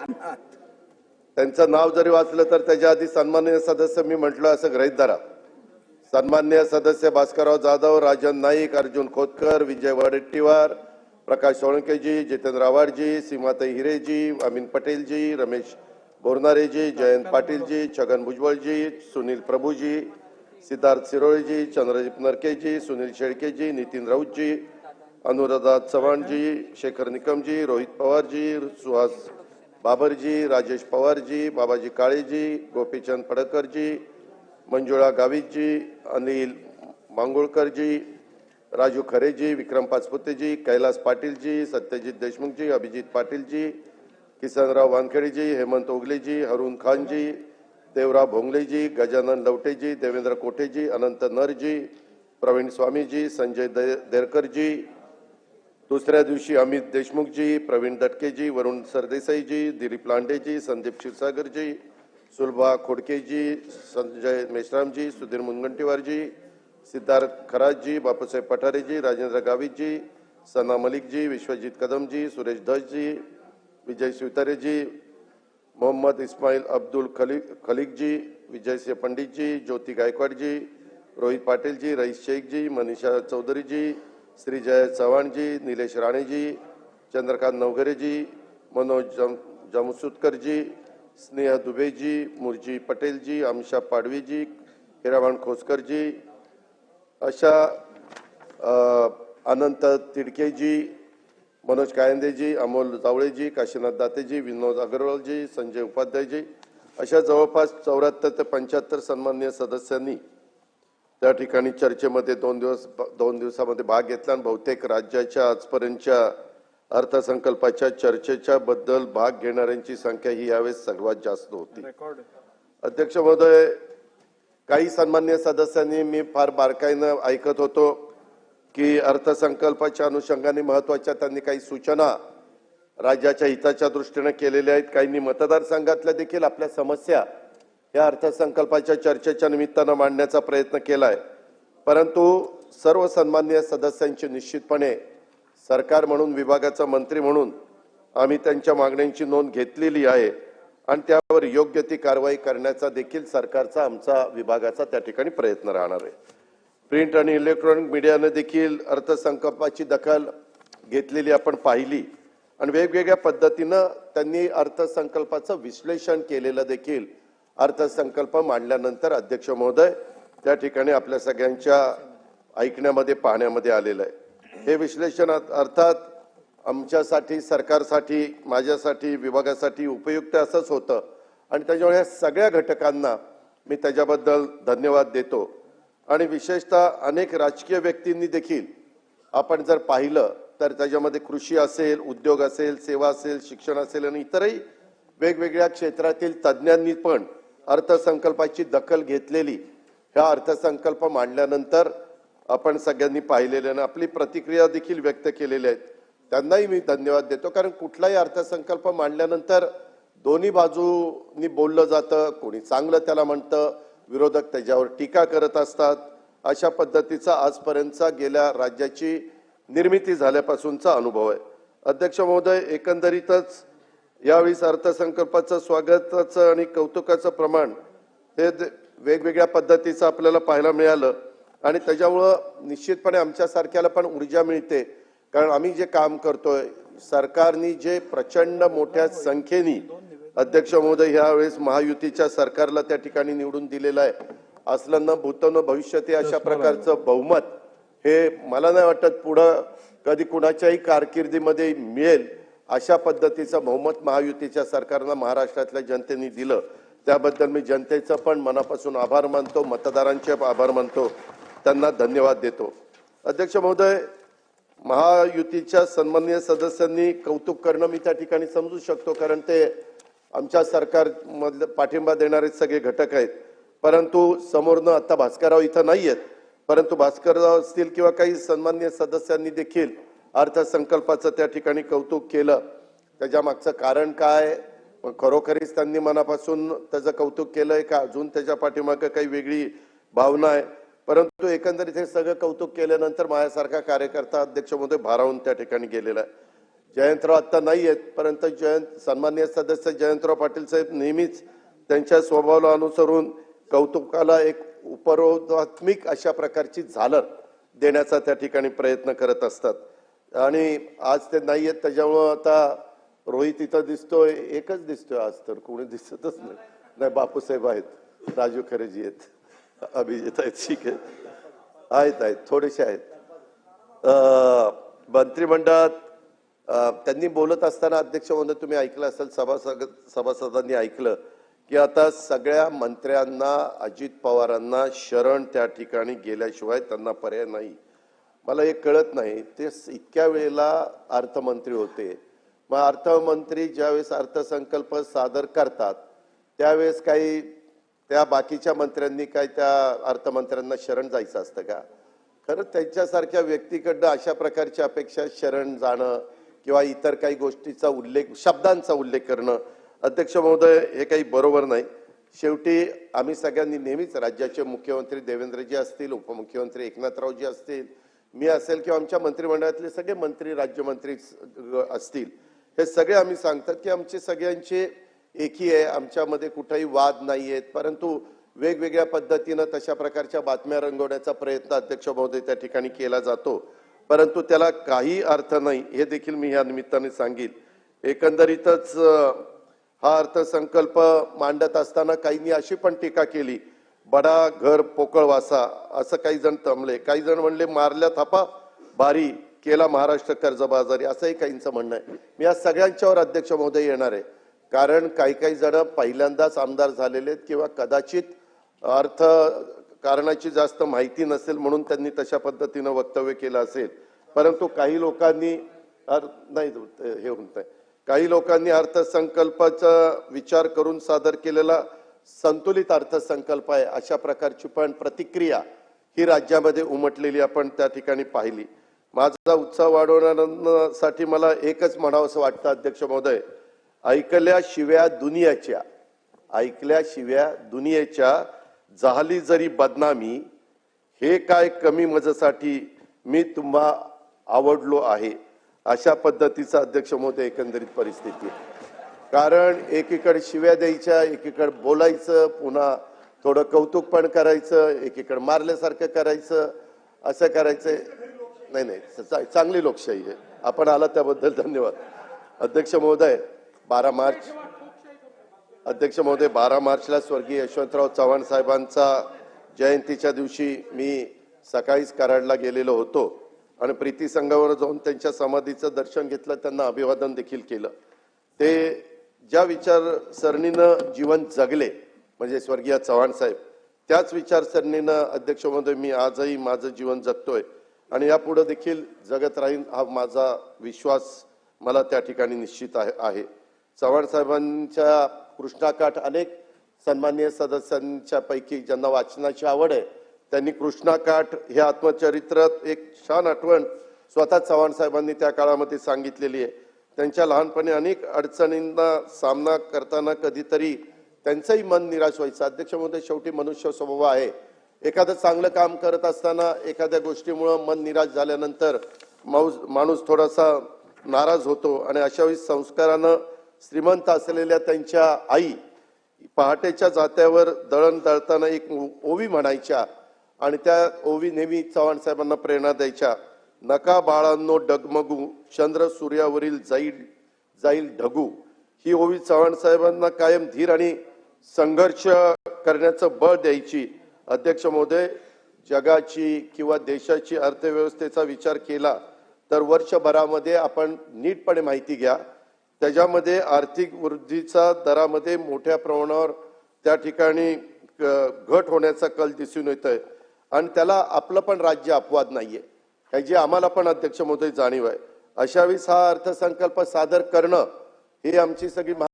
त्यांचं नाव जरी वाचलं तर त्याच्या आधी सन्माननीय सदस्य मी म्हटलं असं गृहीत धरा. सन्माननीय सदस्य भास्करराव जाधव, राजन नाईक, अर्जुन खोतकर, विजय वडेट्टीवार, प्रकाश सोळंकेजी, जितेंद्र आव्हाडजी, सीमाताई हिरेजी, अमीन पटेलजी, रमेश बोरनारेजी, जयंत पाटीलजी, छगन भुजबळजी, सुनील प्रभूजी, सिद्धार्थ सिरोळेजी, चंद्रदीप नरकेजी, सुनील शेळकेजी, नितीन राऊतजी, अनुराधा चव्हाणजी, शेखर निकमजी, रोहित पवारजी, सुहास बाबरजी, राजेश पवारजी, बाबाजी काळेजी, गोपीचंद पडकरजी, मंजुळा गावितजी, अनिल मांगोळकरजी, राजू खरेजी, विक्रम पाचपुतेजी, कैलास पाटीलजी, सत्यजित देशमुखजी, अभिजित पाटीलजी, किसनराव वानखेडेजी, हेमंत ओगलेजी, हरून खानजी, देवराव भोंगलेजी, गजानन लवटेजी, देवेंद्र कोठेजी, अनंत नरजी, प्रवीण स्वामीजी, संजय देरकरजी, दुसऱ्या दिवशी अमित देशमुखजी, प्रवीण दटकेजी, वरुण सरदेसाईजी, दिलीप लांडेजी, संदीप क्षीरसागरजी, सुलभा खोडकेजी, संजय मेश्रामजी, सुधीर मुनगंटीवारजी, सिद्धार्थ खराजजी, बापूसाहेब पठारेजी, राजेंद्र गावितजी, सना मलिकजी, विश्वजीत कदमजी, सुरेश धसजी, विजय शिवतारेजी, मोहम्मद इस्माईल अब्दुल खलीकजी, विजयसिंह पंडितजी, ज्योती गायकवाडजी, रोहित पाटीलजी, रईस शेखजी, मनीषा चौधरीजी, श्रीजय चव्हाणजी, निलेश राणेजी, चंद्रकांत नवघरेजी, मनोज जमसुतकरजी, स्नेह दुबेजी, मुरजी पटेलजी, अमिषा पाडवीजी, हिरामण खोसकरजी, अशा अनंत तिडकेजी, मनोज कायंदेजी, अमोल जावळेजी, काशीनाथ दातेजी, विनोद अग्रवालजी, संजय उपाध्यायजी, अशा जवळपास 74 ते 75 सन्माननीय सदस्यांनी त्या ठिकाणी चर्चेमध्ये दोन दिवसामध्ये भाग घेतला आणि बहुतेक राज्याच्या आजपर्यंतच्या अर्थसंकल्पाच्या चर्चेच्या बद्दल भाग घेणाऱ्यांची संख्या ही यावेळेस सर्वात जास्त होती. अध्यक्ष महोदय, काही सन्माननीय सदस्यांनी मी फार बारकाईनं ऐकत होतो की अर्थसंकल्पाच्या अनुषंगाने महत्त्वाच्या त्यांनी काही सूचना राज्याच्या हिताच्या दृष्टीने केलेल्या आहेत. काहींनी मतदारसंघातल्या देखील आपल्या समस्या या अर्थसंकल्पाच्या चर्चेच्या निमित्तानं मांडण्याचा प्रयत्न केलाय. परंतु सर्व सन्माननीय सदस्यांची निश्चितपणे सरकार म्हणून, विभागाचा मंत्री म्हणून आम्ही त्यांच्या मागण्यांची नोंद घेतलेली आहे आणि त्यावर योग्य ती कारवाई करण्याचा देखील सरकारचा, आमचा विभागाचा त्या ठिकाणी प्रयत्न राहणार आहे. प्रिंट आणि इलेक्ट्रॉनिक मीडियाने देखील अर्थसंकल्पाची दखल घेतलेली आपण पाहिली आणि वेगवेगळ्या पद्धतीनं त्यांनी अर्थसंकल्पाचं विश्लेषण केलेलं देखील अर्थसंकल्प मांडल्यानंतर अध्यक्ष महोदय त्या ठिकाणी आपल्या सगळ्यांच्या ऐकण्यामध्ये, पाहण्यामध्ये आलेलं आहे. हे विश्लेषण अर्थात आमच्यासाठी, सरकारसाठी, माझ्यासाठी, विभागासाठी उपयुक्त असंच होतं आणि त्याच्यामुळे या सगळ्या घटकांना मी त्याच्याबद्दल धन्यवाद देतो. आणि विशेषतः अनेक राजकीय व्यक्तींनी देखील आपण जर पाहिलं तर त्याच्यामध्ये कृषी असेल, उद्योग असेल, सेवा असेल, शिक्षण असेल आणि इतरही वेगवेगळ्या क्षेत्रातील तज्ज्ञांनी पण अर्थसंकल्पाची दखल घेतलेली हा अर्थसंकल्प मांडल्यानंतर आपण सगळ्यांनी पाहिलेले आणि आपली प्रतिक्रिया देखील व्यक्त केलेल्या आहेत. त्यांनाही मी धन्यवाद देतो. कारण कुठलाही अर्थसंकल्प मांडल्यानंतर दोन्ही बाजूंनी बोललं जातं. कोणी चांगलं त्याला म्हणतं, विरोधक त्याच्यावर टीका करत असतात. अशा पद्धतीचा आजपर्यंतचा गेल्या राज्याची निर्मिती झाल्यापासूनचा अनुभव आहे. अध्यक्ष महोदय, एकंदरीतच यावेळी अर्थसंकल्पाचं स्वागताचं आणि कौतुकाचं प्रमाण हे वेगवेगळ्या पद्धतीचं आपल्याला पाहायला मिळालं आणि त्याच्यामुळं निश्चितपणे आमच्यासारख्याला पण ऊर्जा मिळते. कारण आम्ही जे काम करतोय, सरकारने जे प्रचंड मोठ्या संख्येने अध्यक्ष महोदय यावेळेस महायुतीच्या सरकारला त्या ठिकाणी निवडून दिलेलं आहे. असलं न भूत न भविष्यती अशा प्रकारचं बहुमत हे मला नाही वाटत पुढं कधी कुणाच्याही कारकिर्दीमध्ये मिळेल. अशा पद्धतीचं बहुमत महायुतीच्या सरकारनं महाराष्ट्रातल्या जनतेने दिलं. त्याबद्दल मी जनतेचं पण मनापासून आभार मानतो, मतदारांचे आभार मानतो, त्यांना धन्यवाद देतो. अध्यक्ष महोदय, महायुतीच्या सन्माननीय सदस्यांनी कौतुक करणं मी त्या ठिकाणी समजू शकतो, कारण ते आमच्या सरकारमधले पाठिंबा देणारे सगळे घटक आहेत. परंतु समोरनं आता भास्करराव इथं नाही आहेत, परंतु भास्करराव असतील किंवा काही सन्माननीय सदस्यांनी देखील अर्थसंकल्पाचं त्या ठिकाणी कौतुक केलं. त्याच्या मागचं कारण काय, खरोखरीच त्यांनी मनापासून त्याचं कौतुक केलंय का अजून त्याच्या पाठीमागं काही वेगळी भावना आहे? परंतु एकंदरीत हे सगळं कौतुक केल्यानंतर माझ्यासारखा कार्यकर्ता अध्यक्ष महोदय भारावून त्या ठिकाणी गेलेला आहे. जयंतराव आता नाही आहेत, परंतु सन्माननीय सदस्य जयंतराव पाटील साहेब नेहमीच त्यांच्या स्वभावाला अनुसरून कौतुकाला एक उपरोधात्मक अशा प्रकारची झालर देण्याचा त्या ठिकाणी प्रयत्न करत असतात आणि आज ते नाही आहेत. त्याच्यामुळं आता रोहित इथं दिसतोय, एकच दिसतोय आज, तर कोणी दिसतच नाही. बापूसाहेब आहेत, राजू खरेजी आहेत, अभिजित आहेत, ठीक आहे, आहेत थोडेसे आहेत. मंत्रिमंडळात त्यांनी बोलत असताना अध्यक्ष महोदय तुम्ही ऐकलं असेल, सभासदांनी ऐकलं की आता सगळ्या मंत्र्यांना अजित पवारांना शरण त्या ठिकाणी गेल्याशिवाय त्यांना पर्याय नाही. मला हे कळत नाही, ते इतक्या वेळेला अर्थमंत्री होते, मग अर्थमंत्री ज्यावेळेस अर्थसंकल्प सादर करतात त्यावेळेस काही त्या बाकीच्या मंत्र्यांनी काय त्या अर्थमंत्र्यांना शरण जायचं असतं का? खरं त्यांच्यासारख्या व्यक्तीकडनं अशा प्रकारची अपेक्षा शरण जाणं किंवा इतर काही गोष्टीचा उल्लेख, शब्दांचा उल्लेख करणं अध्यक्ष महोदय हे काही बरोबर नाही. शेवटी आम्ही सगळ्यांनी नेहमीच राज्याचे मुख्यमंत्री देवेंद्रजी असतील, उपमुख्यमंत्री एकनाथरावजी असतील, मी असेल किंवा आमच्या मंत्रिमंडळातले सगळे मंत्री राज्यमंत्री असतील, हे सगळे आम्ही सांगतात की आमचे सगळ्यांचे एकी आहे, आमच्यामध्ये कुठेही वाद नाही आहेत, परंतु वेगवेगळ्या पद्धतीनं तशा प्रकारच्या बातम्या रंगवण्याचा प्रयत्न अध्यक्ष महोदय त्या ठिकाणी केला जातो, परंतु त्याला काही अर्थ नाही हे देखील मी या निमित्ताने सांगेन. एकंदरीतच हा अर्थसंकल्प मांडत असताना काहींनी अशी पण टीका केली, बडा घर पोकळ वासा, असं काही जण तमले, काही जण म्हणले मारल्या थापा भारी केला महाराष्ट्र कर्जबाजारी, असंही काहींचं म्हणणं आहे. मी या सगळ्यांच्यावर अध्यक्ष महोदय येणार आहे, कारण काही जण पहिल्यांदाच आमदार झालेले आहेत किंवा कदाचित अर्थ कारणाची जास्त माहिती नसेल म्हणून त्यांनी तशा पद्धतीनं वक्तव्य केलं असेल, परंतु काही लोकांनी नाही हे होत आहे, काही लोकांनी अर्थसंकल्पाचा विचार करून सादर केलेला संतुलित अर्थसंकल्प आहे अशा प्रकारची पण प्रतिक्रिया ही राज्यामध्ये उमटलेली आपण त्या ठिकाणी पाहिली. माझा उत्साह वाढवण्यासाठी मला एकच म्हणावं असं वाटतं अध्यक्ष महोदय, ऐकल्या शिव्या दुनियेच्या झाली जरी बदनामी, हे काय कमी मजेसाठी मी तुम्हा आवडलो आहे, अशा पद्धतीचा अध्यक्ष महोदय एकंदरीत परिस्थिती. कारण एकीकडे शिव्या द्यायच्या, एकीकडे बोलायचं, पुन्हा थोडं कौतुक पण करायचं, एकीकडे मारल्यासारखं करायचं, असं करायचं नाही. चांगली लोकशाही आहे, आपण आला त्याबद्दल धन्यवाद. अध्यक्ष महोदय 12 मार्चला स्वर्गीय यशवंतराव चव्हाण साहेबांचा जयंतीच्या दिवशी मी सकाळीच कराडला गेलेलो होतो आणि प्रीती संघावर जाऊन त्यांच्या समाधीचं दर्शन घेतलं, त्यांना अभिवादन देखील केलं. ते ज्या विचारसरणीनं जीवन जगले म्हणजे स्वर्गीय चव्हाण साहेब, त्याच विचारसरणीनं अध्यक्ष महोदय मी आजही माझं जीवन जगतोय आणि यापुढे देखील जगत राहीन हा माझा विश्वास मला त्या ठिकाणी निश्चित आहे. चव्हाण साहेबांच्या कृष्णाकाठ अनेक सन्माननीय सदस्यांच्या पैकी ज्यांना वाचनाची आवड आहे त्यांनी कृष्णाकाठ हे आत्मचरित्रात एक छान आठवण स्वतः चव्हाण साहेबांनी त्या काळामध्ये सांगितलेली आहे. त्यांच्या लहानपणी अनेक अडचणींना सामना करताना कधीतरी त्यांचंही मन निराश व्हायचं. अध्यक्ष महोदय शेवटी मनुष्य स्वभाव आहे, एखादं चांगलं काम करत असताना एखाद्या गोष्टीमुळे मन निराश झाल्यानंतर माणूस थोडासा नाराज होतो आणि अशा वेळी संस्कारानं श्रीमंत असलेल्या त्यांच्या आई पहाटेच्या जात्यावर दळण दळताना एक ओवी म्हणायच्या आणि त्या ओवी नेहमी चव्हाण साहेबांना प्रेरणा द्यायच्या. नका बाळांनो डगमगू, चंद्र सूर्यावरील जाईल ढगू, ही ओवी चव्हाण साहेबांना कायम धीर आणि संघर्ष करण्याचं बळ द्यायची. अध्यक्ष महोदय, जगाची किंवा देशाची अर्थव्यवस्थेचा विचार केला तर वर्षभरामध्ये आपण नीटपणे माहिती घ्या, त्याच्यामध्ये आर्थिक वृद्धीचा दरामध्ये मोठ्या प्रमाणावर त्या ठिकाणी घट होण्याचा कल दिसून येतोय आणि त्याला आपलं पण राज्य अपवाद नाहीये, ह्याची आम्हाला पण अध्यक्ष महोदय जाणीव आहे. अशा वेळेस हा अर्थसंकल्प सादर करणं ही आमची सगळी